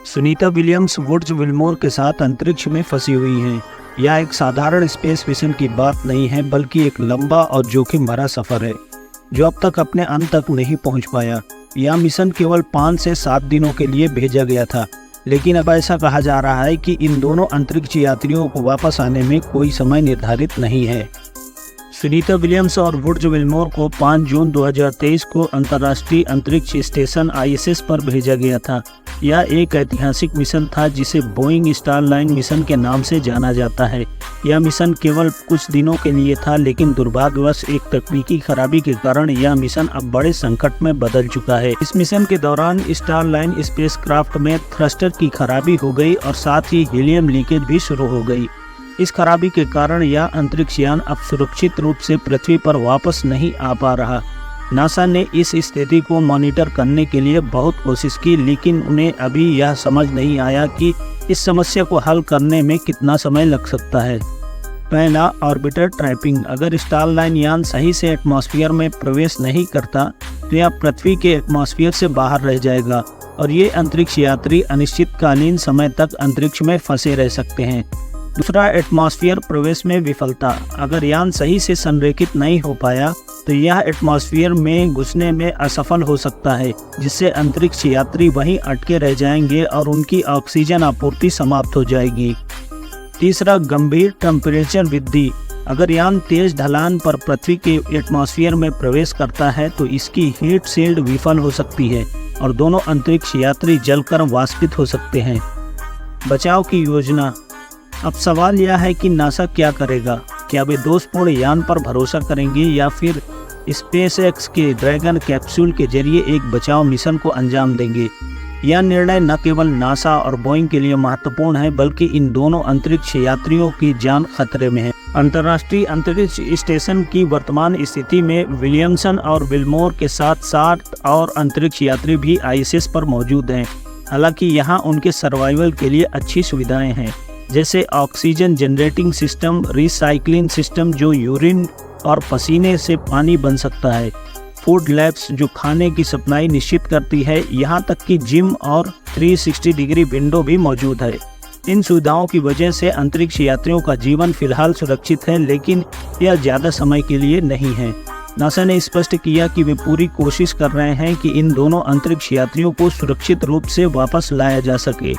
Sunita Williams woods Wilmore के साथ अंतरिक्ष में फंसी हुई हैं। यह एक साधारण स्पेस मिशन की बात नहीं है, बल्कि एक लंबा और जोखिम भरा सफर है जो अब तक अपने अंत तक नहीं पहुंच पाया। यह मिशन केवल 5 से 7 दिनों के लिए भेजा गया था, लेकिन अब ऐसा कहा जा रहा है कि इन दोनों अंतरिक्ष यात्रियों को वापस आने में कोई समय निर्धारित नहीं है। सुनीता विलियम्स और वुड्स विल्मोर को 5 जून 2023 को अंतर्राष्ट्रीय अंतरिक्ष स्टेशन ISS पर भेजा गया था। यह एक ऐतिहासिक मिशन था जिसे बोइंग स्टारलाइन मिशन के नाम से जाना जाता है। यह मिशन केवल कुछ दिनों के लिए था, लेकिन दुर्भाग्यवश एक तकनीकी खराबी के कारण यह मिशन अब बड़े संकट में बदल चुका है। इस मिशन के दौरान स्टारलाइन स्पेसक्राफ्ट में थ्रस्टर की खराबी हो गई और साथ ही हीलियम लीकेज भी शुरू हो गई। इस खराबी के कारण यह अंतरिक्ष यान अब सुरक्षित रूप से पृथ्वी पर वापस नहीं आ पा रहा। नासा ने इस स्थिति को मॉनिटर करने के लिए बहुत कोशिश की, लेकिन उन्हें अभी यह समझ नहीं आया कि इस समस्या को हल करने में कितना समय लग सकता है। पहला, ऑर्बिटर ट्रैपिंग। अगर स्टारलाइन यान सही से एटमॉस्फेयर में प्रवेश नहीं करता तो यह पृथ्वी के एटमॉस्फेयर से बाहर रह जाएगा और ये अंतरिक्ष यात्री अनिश्चितकालीन समय तक अंतरिक्ष में फंसे रह सकते हैं। दूसरा, एटमॉस्फेयर प्रवेश में विफलता। अगर यान सही से संरेखित नहीं हो पाया तो यह एटमॉस्फेयर में घुसने में असफल हो सकता है, जिससे अंतरिक्ष यात्री वहीं अटके रह जाएंगे और उनकी ऑक्सीजन आपूर्ति समाप्त हो जाएगी। तीसरा, गंभीर टेम्परेचर वृद्धि। अगर यान तेज ढलान पर पृथ्वी के एटमॉस्फेयर में प्रवेश करता है तो इसकी हीट शील्ड विफल हो सकती है और दोनों अंतरिक्ष यात्री जलकर वाष्पित हो सकते हैं। बचाव की योजना। अब सवाल यह है कि नासा क्या करेगा। क्या वे दोषपूर्ण यान पर भरोसा करेंगे या फिर स्पेसएक्स के ड्रैगन कैप्सूल के जरिए एक बचाव मिशन को अंजाम देंगे। यह निर्णय न केवल नासा और बोइंग के लिए महत्वपूर्ण है, बल्कि इन दोनों अंतरिक्ष यात्रियों की जान खतरे में है। अंतर्राष्ट्रीय अंतरिक्ष स्टेशन की वर्तमान स्थिति में विलियमसन और विल्मोर के साथ 7 और अंतरिक्ष यात्री भी ISS पर मौजूद हैं। हालांकि यहाँ उनके सर्वाइवल के लिए अच्छी सुविधाएं हैं, जैसे oxygen generating system, recycling system जो यूरिन और पसीने से पानी बन सकता है, फूड लैब्स जो खाने की सप्लाई निश्चित करती है, यहाँ तक कि जिम और 360 डिग्री विंडो भी मौजूद है। इन सुविधाओं की वजह से अंतरिक्ष यात्रियों का जीवन फिलहाल सुरक्षित है, लेकिन यह ज़्यादा समय के लिए नहीं है। नासा ने स्पष्ट किया कि वे पूरी कोशिश कर रहे हैं कि इन दोनों अंतरिक्ष यात्रियों को सुरक्षित रूप से वापस लाया जा सके।